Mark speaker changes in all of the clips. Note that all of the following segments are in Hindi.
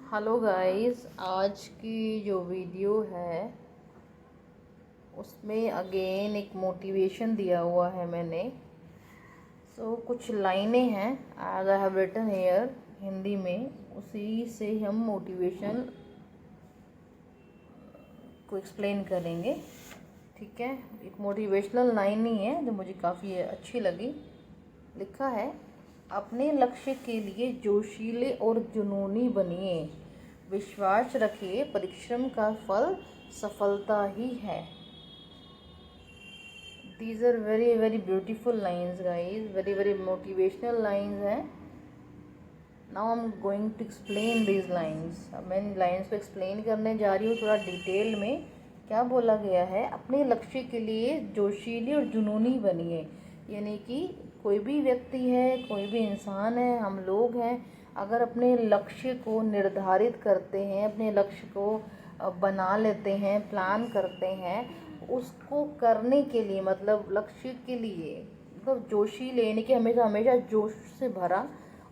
Speaker 1: हेलो गाइस, आज की जो वीडियो है उसमें अगेन एक मोटिवेशन दिया हुआ है मैंने। कुछ लाइनें हैं as I have written here Hindi में, उसी से हम मोटिवेशन को एक्सप्लेन करेंगे। ठीक है, एक मोटिवेशनल लाइन ही है जो मुझे काफ़ी अच्छी लगी। लिखा है, अपने लक्ष्य के लिए जोशीले और जुनूनी बनिए, विश्वास रखिए परिश्रम का फल सफलता ही है। These are very very beautiful lines guys, very very motivational lines हैं। Now I am going to explain these lines. अब मैं इन लाइन्स को एक्सप्लेन करने जा रही हूँ थोड़ा डिटेल में। क्या बोला गया है, अपने लक्ष्य के लिए जोशीले और जुनूनी बनिए, यानी कि कोई भी व्यक्ति है, कोई भी इंसान है, हम लोग हैं, अगर अपने लक्ष्य को निर्धारित करते हैं, अपने लक्ष्य को बना लेते हैं, प्लान करते हैं, उसको करने के लिए मतलब लक्ष्य के लिए मतलब जोशी लेने के हमेशा हमेशा जोश से भरा,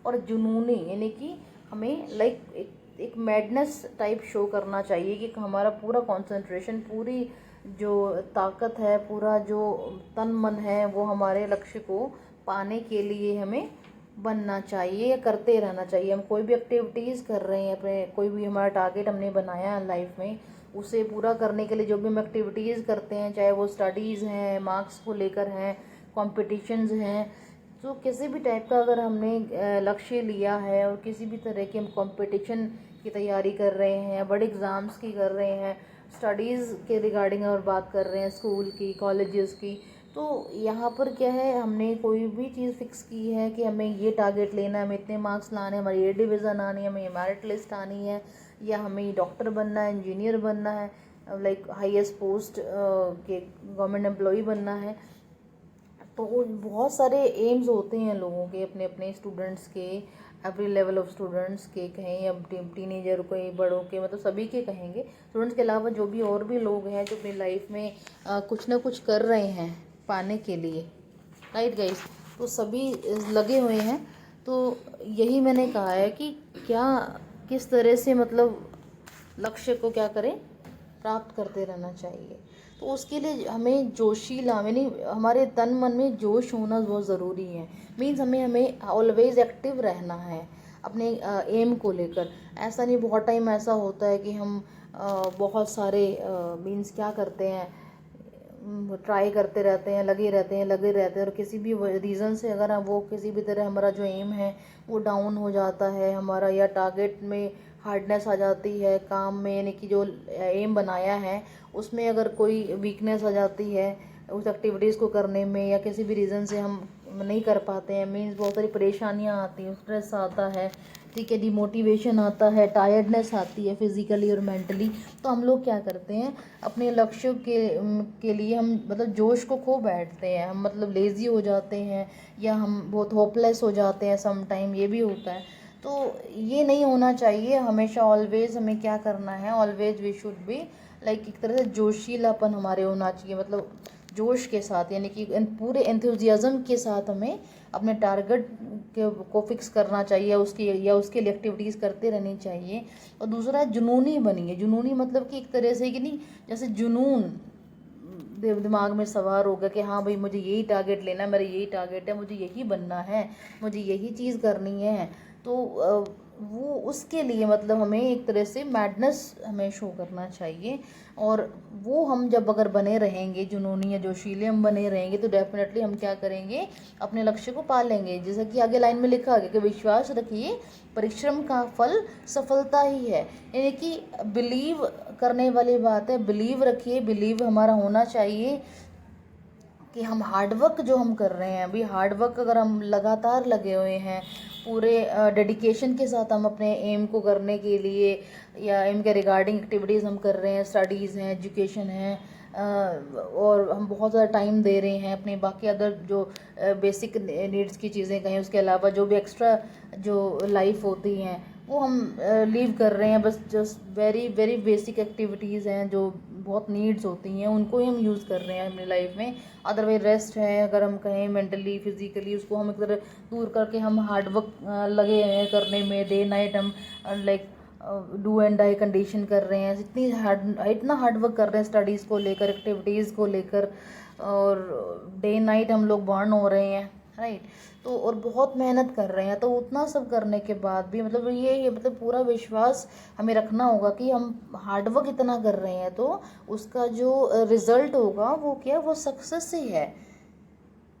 Speaker 1: और जुनूनी यानी कि हमें एक मैडनेस टाइप शो करना चाहिए कि हमारा पूरा कंसंट्रेशन, पूरी जो ताकत है, पूरा जो तन मन है, वो हमारे लक्ष्य को पाने के लिए हमें बनना चाहिए या करते रहना चाहिए। हम कोई भी एक्टिविटीज़ कर रहे हैं, अपने कोई भी हमारा टारगेट हमने बनाया है लाइफ में, उसे पूरा करने के लिए जो भी हम एक्टिविटीज़ करते हैं, चाहे वो स्टडीज़ हैं, मार्क्स को लेकर हैं, कॉम्पिटिशन्स हैं, तो किसी भी टाइप का अगर हमने लक्ष्य लिया है और किसी भी तरह के हम कंपटीशन की तैयारी कर रहे हैं, बड़े एग्ज़ाम्स की कर रहे हैं, स्टडीज़ के रिगार्डिंग और बात कर रहे हैं, स्कूल की, कॉलेजेस की, तो यहाँ पर क्या है, हमने कोई भी चीज़ फिक्स की है कि हमें ये टारगेट लेना है, हमें इतने मार्क्स लाने हैं, हमारी ये डिवीज़न आनी है, हमें ये मेरिट लिस्ट आनी है, या हमें डॉक्टर बनना है, इंजीनियर बनना है, लाइक हाईएस्ट पोस्ट के गवर्नमेंट एम्प्लॉय बनना है। तो बहुत सारे एम्स होते हैं लोगों के, अपने अपने स्टूडेंट्स के, एवरी लेवल ऑफ स्टूडेंट्स के कहें या टीनेजर के, बड़ों के, मतलब सभी के कहेंगे। स्टूडेंट्स के अलावा जो भी और भी लोग हैं जो अपनी लाइफ में कुछ ना कुछ कर रहे हैं पाने के लिए, राइट गाइस, तो सभी लगे हुए हैं। तो यही मैंने कहा है कि क्या किस तरह से मतलब लक्ष्य को क्या करें, प्राप्त करते रहना चाहिए। तो उसके लिए हमें जोशीला यानी हमारे तन मन में जोश होना बहुत ज़रूरी है। मीन्स हमें ऑलवेज एक्टिव रहना है अपने एम को लेकर। ऐसा नहीं, बहुत टाइम ऐसा होता है कि हम बहुत सारे मीन्स क्या करते हैं, ट्राई करते रहते हैं, लगे रहते हैं, और किसी भी रीज़न से अगर वो किसी भी तरह हमारा जो एम है वो डाउन हो जाता है हमारा, या टारगेट में हार्डनेस आ जाती है काम में, यानी कि जो एम बनाया है उसमें अगर कोई वीकनेस आ जाती है उस एक्टिविटीज़ को करने में, या किसी भी रीज़न से हम नहीं कर पाते हैं, मीन्स बहुत सारी परेशानियाँ आती हैं, स्ट्रेस आता है, ठीक है, डिमोटिवेशन आता है, टायर्डनेस आती है फिज़िकली और मेंटली। तो हम लोग क्या करते हैं, अपने लक्ष्यों के लिए हम मतलब जोश को खो बैठते हैं, हम मतलब लेज़ी हो जाते हैं, या हम बहुत होपलेस हो जाते हैं, सम टाइम ये भी होता है। तो ये नहीं होना चाहिए। हमेशा ऑलवेज हमें क्या करना है, always we should be like एक तरह से जोशीलापन हमारे होना चाहिए, मतलब जोश के साथ, यानी कि पूरे एंथुजियाज़म के साथ हमें अपने टारगेट को फिक्स करना चाहिए, उसके लिए एक्टिविटीज़ करते रहनी चाहिए। और दूसरा है जुनूनी बनिए। जुनूनी मतलब कि एक तरह से कि नहीं, जैसे जुनून दिमाग में सवार होगा कि हाँ भाई मुझे यही टारगेट लेना है, मेरा यही टारगेट है, मुझे यही बनना है, मुझे यही चीज़ करनी है। तो वो उसके लिए मतलब हमें एक तरह से मैडनेस हमें शो करना चाहिए। और वो हम जब अगर बने रहेंगे, जुनूनी या जोशीले हम बने रहेंगे, तो डेफिनेटली हम क्या करेंगे, अपने लक्ष्य को पा लेंगे। जैसा कि आगे लाइन में लिखा गया कि विश्वास रखिए परिश्रम का फल सफलता ही है, यानी कि बिलीव करने वाली बात है। बिलीव रखिए, बिलीव हमारा होना चाहिए कि हम हार्डवर्क जो हम कर रहे हैं, अभी हार्डवर्क अगर हम लगातार लगे हुए हैं, पूरे डेडिकेशन के साथ हम अपने एम को करने के लिए, या एम के रिगार्डिंग एक्टिविटीज़ हम कर रहे हैं, स्टडीज़ हैं, एजुकेशन है, और हम बहुत ज़्यादा टाइम दे रहे हैं अपने बाकी अदर जो बेसिक नीड्स की चीज़ें कहें, उसके अलावा जो भी एक्स्ट्रा जो लाइफ होती हैं वो हम लीव कर रहे हैं, बस just very very basic activities हैं जो बहुत नीड्स होती हैं, उनको ही हम यूज़ कर रहे हैं अपनी लाइफ में। अदरवाइज रेस्ट है, अगर हम कहें मेंटली फिजिकली, उसको हम एक तरह दूर करके हम हार्डवर्क लगे हैं करने में, डे नाइट हम like do and die condition कर रहे हैं, इतना हार्ड वर्क कर रहे हैं स्टडीज़ को लेकर, एक्टिविटीज़ को लेकर, और डे नाइट हम लोग बर्न हो रहे हैं, राइट। तो और बहुत मेहनत कर रहे हैं, तो उतना सब करने के बाद भी मतलब ये मतलब पूरा विश्वास हमें रखना होगा कि हम हार्ड वर्क इतना कर रहे हैं तो उसका जो रिजल्ट होगा वो क्या, वो सक्सेस ही है,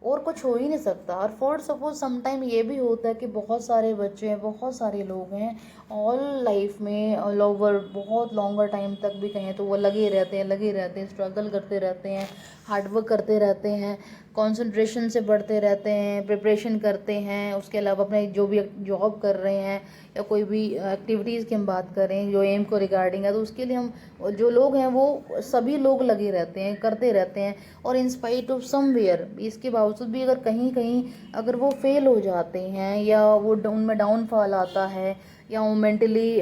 Speaker 1: और कुछ हो ही नहीं सकता। और फॉर सपोज समटाइम ये भी होता है कि बहुत सारे बच्चे हैं, बहुत सारे लोग हैं, ऑल लाइफ में ऑल ओवर बहुत लॉन्गर टाइम तक भी कहें तो वो लगे रहते हैं, स्ट्रगल करते रहते हैं, हार्डवर्क करते रहते हैं, कंसंट्रेशन से बढ़ते रहते हैं, प्रिपरेशन करते हैं, उसके अलावा अपने जो भी जॉब कर रहे हैं या कोई भी एक्टिविटीज़ की हम बात करें जो एम को रिगार्डिंग है, तो उसके लिए हम जो लोग हैं वो सभी लोग लगे रहते हैं, करते रहते हैं। और इन स्पाइट ऑफ समवेयर, इसके बावजूद भी अगर कहीं कहीं अगर वो फेल हो जाते हैं या वो उनमें डाउनफॉल आता है या वो मेंटली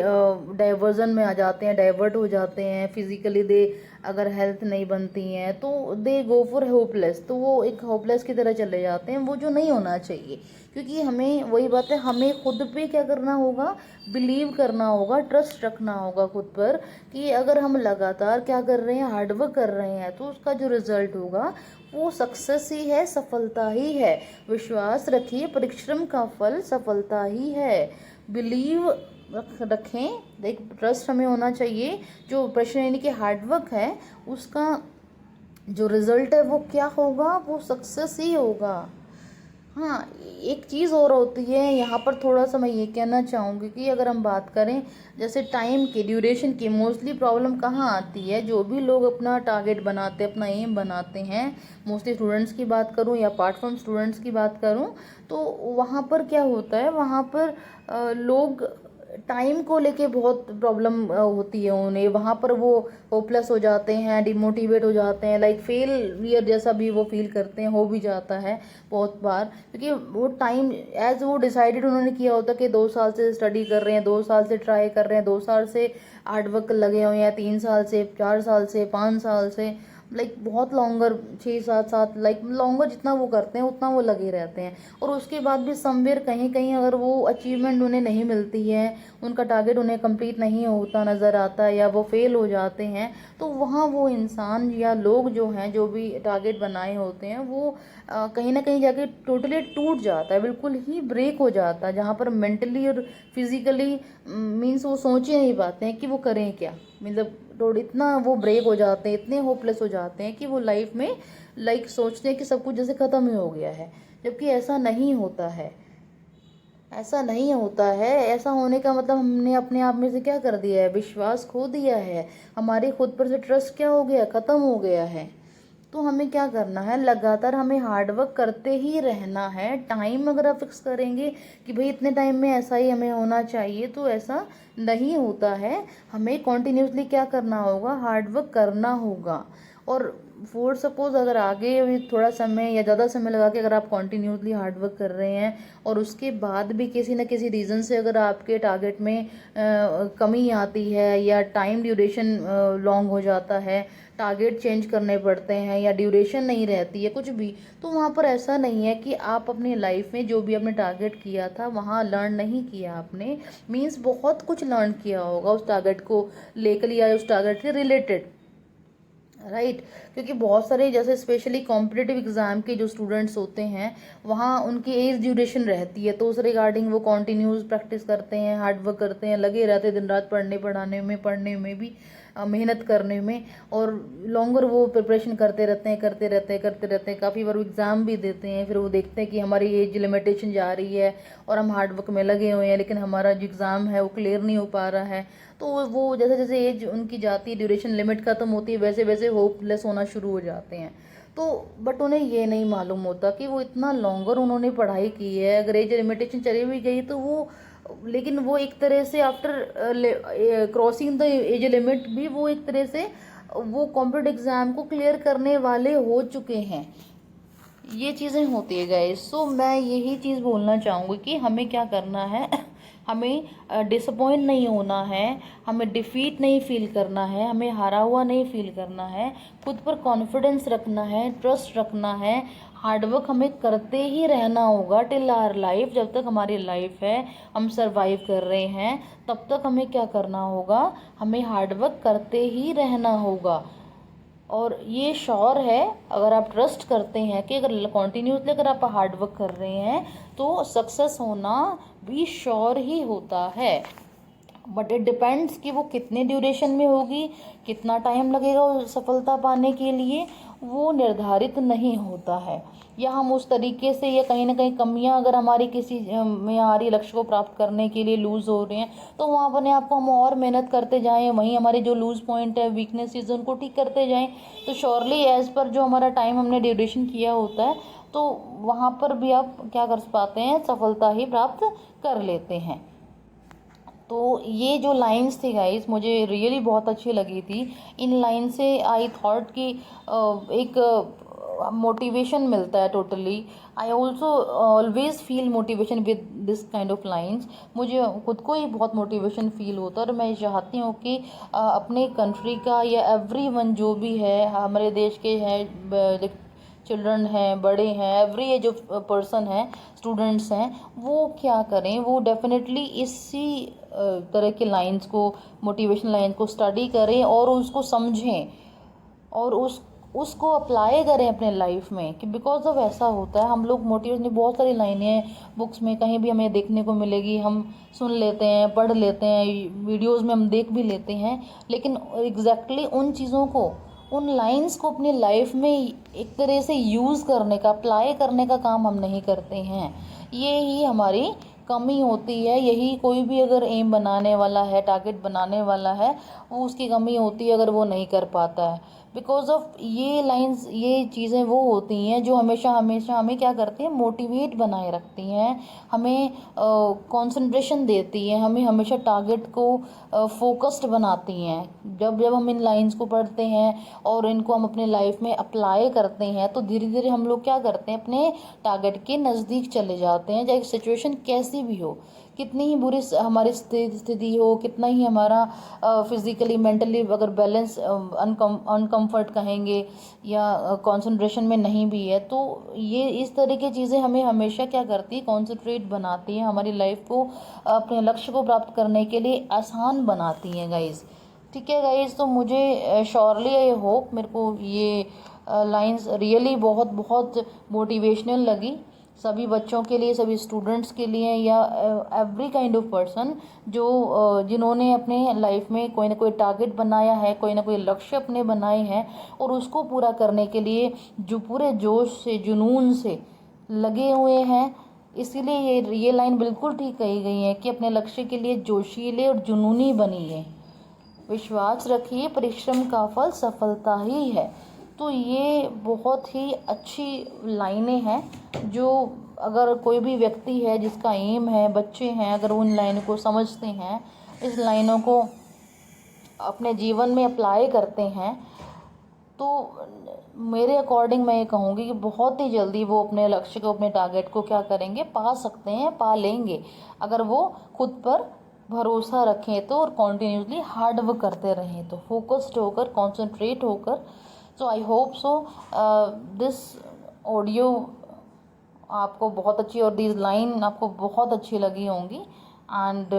Speaker 1: डाइवर्जन में आ जाते हैं, डाइवर्ट हो जाते हैं, फिजिकली दे अगर हेल्थ नहीं बनती हैं तो दे गो फॉर होपलेस, तो वो एक होपलेस की तरह चले जाते हैं, वो जो नहीं होना चाहिए। क्योंकि हमें वही बात है, हमें खुद पे क्या करना होगा, बिलीव करना होगा, ट्रस्ट रखना होगा खुद पर कि अगर हम लगातार क्या कर रहे हैं, हार्डवर्क कर रहे हैं तो उसका जो रिजल्ट होगा वो सक्सेस ही है, सफलता ही है। विश्वास रखिए, परिश्रम का फल सफलता ही है। बिलीव रखें, एक ट्रस्ट हमें होना चाहिए। जो प्रश्न यानी कि हार्डवर्क है उसका जो रिजल्ट है वो क्या होगा, वो सक्सेस ही होगा। हाँ, एक चीज़ और होती है यहाँ पर, थोड़ा सा मैं ये कहना चाहूँगी कि अगर हम बात करें जैसे टाइम की ड्यूरेशन की, मोस्टली प्रॉब्लम कहाँ आती है, जो भी लोग अपना टारगेट बनाते हैं, अपना एम बनाते हैं, मोस्टली स्टूडेंट्स की बात करूँ या पार्ट फ्रॉम स्टूडेंट्स की बात करूँ, तो वहाँ पर क्या होता है, वहाँ पर लोग टाइम को लेके बहुत प्रॉब्लम होती है उन्हें, वहाँ पर वो होपलेस हो जाते हैं, डिमोटिवेट हो जाते हैं, लाइक फेलियर जैसा भी वो फील करते हैं, हो भी जाता है बहुत बार। क्योंकि वो टाइम एज वो डिसाइडेड उन्होंने किया होता कि 2 साल से स्टडी कर रहे हैं, 2 साल से ट्राई कर रहे हैं, 2 साल से हार्डवर्क लगे हुए हैं, 3 साल से, 4 साल से, 5 साल से, लाइक बहुत लॉन्गर, 6-7 साल, लाइक लॉन्गर जितना वो करते हैं उतना वो लगे रहते हैं। और उसके बाद भी समवेयर कहीं कहीं अगर वो अचीवमेंट उन्हें नहीं मिलती है, उनका टारगेट उन्हें कंप्लीट नहीं होता नज़र आता है या वो फेल हो जाते हैं, तो वहाँ वो इंसान या लोग जो हैं, जो भी टारगेट बनाए होते हैं, वो कहीं ना कहीं जाके टोटली टूट जाता है, बिल्कुल ही ब्रेक हो जाता है, जहाँ पर मेंटली और फिजिकली मीन्स वो सोच ही नहीं पाते हैं कि वो करें क्या, मतलब थोड़ा इतना वो ब्रेक हो जाते हैं, इतने होपलेस हो जाते हैं कि वो लाइफ में लाइक सोचते हैं कि सब कुछ जैसे ख़त्म ही हो गया है, जबकि ऐसा नहीं होता है, ऐसा नहीं होता है। ऐसा होने का मतलब हमने अपने आप में से क्या कर दिया है, विश्वास खो दिया है, हमारे खुद पर से ट्रस्ट क्या हो गया, ख़त्म हो गया है। तो हमें क्या करना है, लगातार हमें हार्डवर्क करते ही रहना है। टाइम अगर आप फिक्स करेंगे कि भाई इतने टाइम में ऐसा ही हमें होना चाहिए, तो ऐसा नहीं होता है। हमें कॉन्टिन्यूसली क्या करना होगा, हार्डवर्क करना होगा। और फॉर सपोज अगर आगे अभी थोड़ा समय या ज़्यादा समय लगा के अगर आप कॉन्टिन्यूसली हार्डवर्क कर रहे हैं और उसके बाद भी किसी न किसी रीज़न से अगर आपके टारगेट में कमी आती है या टाइम ड्यूरेशन लॉन्ग हो जाता है, टारगेट चेंज करने पड़ते हैं या ड्यूरेशन नहीं रहती है कुछ भी, तो वहाँ पर ऐसा नहीं है कि आप अपनी लाइफ में जो भी आपने टारगेट किया था वहाँ लर्न नहीं किया आपने, मीन्स बहुत कुछ लर्न किया होगा उस टारगेट को लेकर या उस टारगेट से रिलेटेड, राइट। क्योंकि बहुत सारे जैसे स्पेशली कॉम्पिटिटिव एग्ज़ाम के जो स्टूडेंट्स होते हैं वहाँ उनकी एज ड्यूरेशन रहती है, तो उस रिगार्डिंग वो कॉन्टिन्यूस प्रैक्टिस करते हैं, हार्डवर्क करते हैं, लगे रहते हैं दिन रात पढ़ने में भी मेहनत करने में, और लॉन्गर वो प्रिपरेशन करते रहते हैं, काफ़ी बार एग्ज़ाम भी देते हैं, फिर वो देखते हैं कि हमारी एज लिमिटेशन जा रही है और हम हार्डवर्क में लगे हुए हैं, लेकिन हमारा जो एग्ज़ाम है वो क्लियर नहीं हो पा रहा है। तो वो जैसे जैसे एज उनकी जाती है, ड्यूरेशन लिमिट खत्म होती है, वैसे वैसे होपलेस होना शुरू हो जाते हैं। तो बट उन्हें ये नहीं मालूम होता कि वो इतना लॉन्गर उन्होंने पढ़ाई की है, अगर एज लिमिटेशन चली भी गई तो वो, लेकिन वो एक तरह से after crossing the age limit भी वो एक तरह से वो कॉम्पिटिटिव एग्ज़ाम को क्लियर करने वाले हो चुके हैं। ये चीज़ें होती है गाइस। सो मैं यही चीज़ बोलना चाहूँगी कि हमें क्या करना है हमें डिसअपॉइंट नहीं होना है, हमें डिफीट नहीं फील करना है, हमें हारा हुआ नहीं फील करना है, खुद पर कॉन्फिडेंस रखना है, ट्रस्ट रखना है, हार्डवर्क हमें करते ही रहना होगा टिल आवर लाइफ, जब तक हमारी लाइफ है, हम सरवाइव कर रहे हैं, तब तक हमें क्या करना होगा, हमें हार्डवर्क करते ही रहना होगा। और ये श्योर है, अगर आप ट्रस्ट करते हैं कि अगर कॉन्टिन्यूसली अगर आप हार्डवर्क कर रहे हैं तो सक्सेस होना भी श्योर ही होता है। बट इट डिपेंड्स कि वो कितने ड्यूरेशन में होगी, कितना टाइम लगेगा उस सफलता पाने के लिए, वो निर्धारित नहीं होता है। या हम उस तरीके से, या कहीं ना कहीं कमियां अगर हमारी किसी में आ रही, लक्ष्य को प्राप्त करने के लिए लूज़ हो रहे हैं, तो वहाँ अपने आप को हम और मेहनत करते जाएं, वहीं हमारे जो लूज़ पॉइंट है, वीकनेसेस, उनको ठीक करते जाएं, तो श्योरली एज़ पर जो हमारा टाइम हमने ड्यूरेशन किया होता है, तो वहाँ पर भी आप क्या कर पाते हैं, सफलता ही प्राप्त कर लेते हैं। तो ये जो लाइंस थी गाइस, मुझे रियली बहुत अच्छी लगी थी। इन लाइन से आई थॉट कि एक मोटिवेशन मिलता है totally. I also always feel motivation with this kind of lines. मुझे खुद को ही बहुत मोटिवेशन फील होता है, और मैं चाहती हूँ कि अपने कंट्री का या एवरीवन जो भी है, हमारे देश के हैं, चिल्ड्रन हैं, बड़े हैं, एवरी जो पर्सन है, स्टूडेंट्स हैं, वो क्या करें, वो डेफिनेटली इसी तरह के लाइंस को, मोटिवेशन लाइंस को स्टडी करें और उसको समझें और उसको अप्लाई करें अपने लाइफ में। कि बिकॉज ऑफ ऐसा होता है, हम लोग मोटिवेशन, बहुत सारी लाइनें हैं बुक्स में, कहीं भी हमें देखने को मिलेगी, हम सुन लेते हैं, पढ़ लेते हैं, वीडियोस में हम देख भी लेते हैं, लेकिन एग्जैक्टली उन चीज़ों को, उन लाइंस को अपनी लाइफ में एक तरह से यूज़ करने का, अप्लाई करने का काम हम नहीं करते हैं। ये ही हमारी कमी होती है। यही कोई भी अगर एम बनाने वाला है, टारगेट बनाने वाला है, वो उसकी कमी होती है अगर वो नहीं कर पाता है। बिकॉज ऑफ ये लाइंस, ये चीज़ें वो होती हैं जो हमेशा हमेशा हमें क्या करती हैं, मोटिवेट बनाए रखती हैं, हमें कंसंट्रेशन देती हैं, हमें हमेशा टारगेट को फोकस्ड बनाती हैं। जब जब हम इन लाइंस को पढ़ते हैं और इनको हम अपने लाइफ में अप्लाई करते हैं, तो धीरे धीरे हम लोग क्या करते हैं, अपने टारगेट के नज़दीक चले जाते हैं। चाहे सिचुएशन कैसी भी हो, कितनी ही बुरी हमारी स्थिति हो, कितना ही हमारा फिजिकली, मेंटली अगर बैलेंस, अनकम्फर्ट कहेंगे, या कंसंट्रेशन में नहीं भी है, तो ये इस तरह की चीज़ें हमें हमेशा क्या करती है, कॉन्सेंट्रेट बनाती हैं, हमारी लाइफ को अपने लक्ष्य को प्राप्त करने के लिए आसान बनाती हैं गाइज़। ठीक है गाइज़, तो मुझे श्योरली आई होप मेरे को ये लाइंस रियली बहुत बहुत मोटिवेशनल लगी, सभी बच्चों के लिए, सभी स्टूडेंट्स के लिए, या एवरी काइंड ऑफ पर्सन जो जिन्होंने अपने लाइफ में कोई ना कोई टारगेट बनाया है, कोई ना कोई लक्ष्य अपने बनाए हैं, और उसको पूरा करने के लिए जो पूरे जोश से, जुनून से लगे हुए हैं। इसीलिए ये लाइन बिल्कुल ठीक कही गई है कि अपने लक्ष्य के लिए जोशीले और जुनूनी बनिए, विश्वास रखिए, परिश्रम का फल सफलता ही है। तो ये बहुत ही अच्छी लाइनें हैं, जो अगर कोई भी व्यक्ति है जिसका एम है, बच्चे हैं, अगर उन लाइनों को समझते हैं, इस लाइनों को अपने जीवन में अप्लाई करते हैं, तो मेरे अकॉर्डिंग मैं ये कहूँगी कि बहुत ही जल्दी वो अपने लक्ष्य को, अपने टारगेट को क्या करेंगे, पा सकते हैं, पा लेंगे, अगर वो खुद पर भरोसा रखें तो, और कॉन्टिन्यूसली हार्ड वर्क करते रहें तो, फोकस्ड होकर, कॉन्सेंट्रेट होकर। So I hope so this audio आपको बहुत अच्छी, और दिस लाइन आपको बहुत अच्छी लगी होंगी। And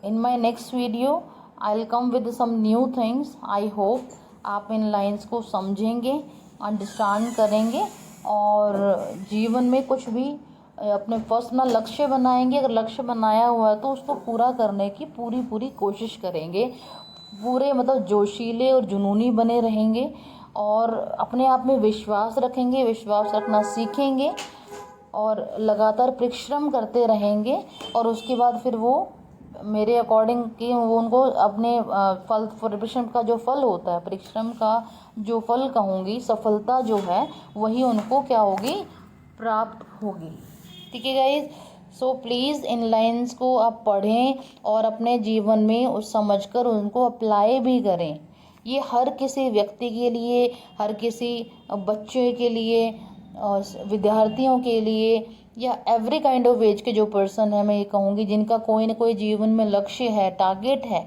Speaker 1: in my next video I will come with some new things. I hope आप इन लाइंस को समझेंगे, अंडरस्टैंड करेंगे, और जीवन में कुछ भी अपने पर्सनल लक्ष्य बनाएंगे। अगर लक्ष्य बनाया हुआ है तो उसको पूरा करने की पूरी कोशिश करेंगे, पूरे मतलब जोशीले और जुनूनी बने रहेंगे, और अपने आप में विश्वास रखेंगे, विश्वास रखना सीखेंगे, और लगातार परिश्रम करते रहेंगे, और उसके बाद फिर वो मेरे अकॉर्डिंग कि वो उनको अपने फल, परिश्रम का जो फल होता है, परिश्रम का जो फल कहूँगी, सफलता जो है, वही उनको क्या होगी, प्राप्त होगी। ठीक है guys, so please in lines को आप पढ़ें और अपने जीवन में उस समझकर उनको अप्लाई भी करें। ये हर किसी व्यक्ति के लिए, हर किसी बच्चे के लिए, विद्यार्थियों के लिए, या एवरी काइंड ऑफ एज के जो पर्सन है, मैं ये कहूँगी जिनका कोई ना कोई जीवन में लक्ष्य है, टारगेट है,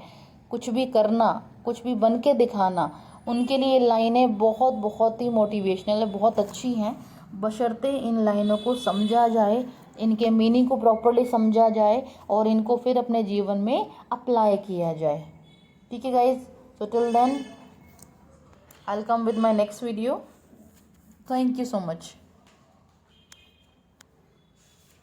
Speaker 1: कुछ भी करना, कुछ भी बन के दिखाना, उनके लिए लाइनें बहुत बहुत ही मोटिवेशनल है, बहुत अच्छी हैं। बशर्ते इन लाइनों को समझा जाए, इनके मीनिंग को प्रॉपरली समझा जाए और इनको फिर अपने जीवन में अप्लाई किया जाए। ठीक है guys, so till then I will come with my next video. Thank you so much.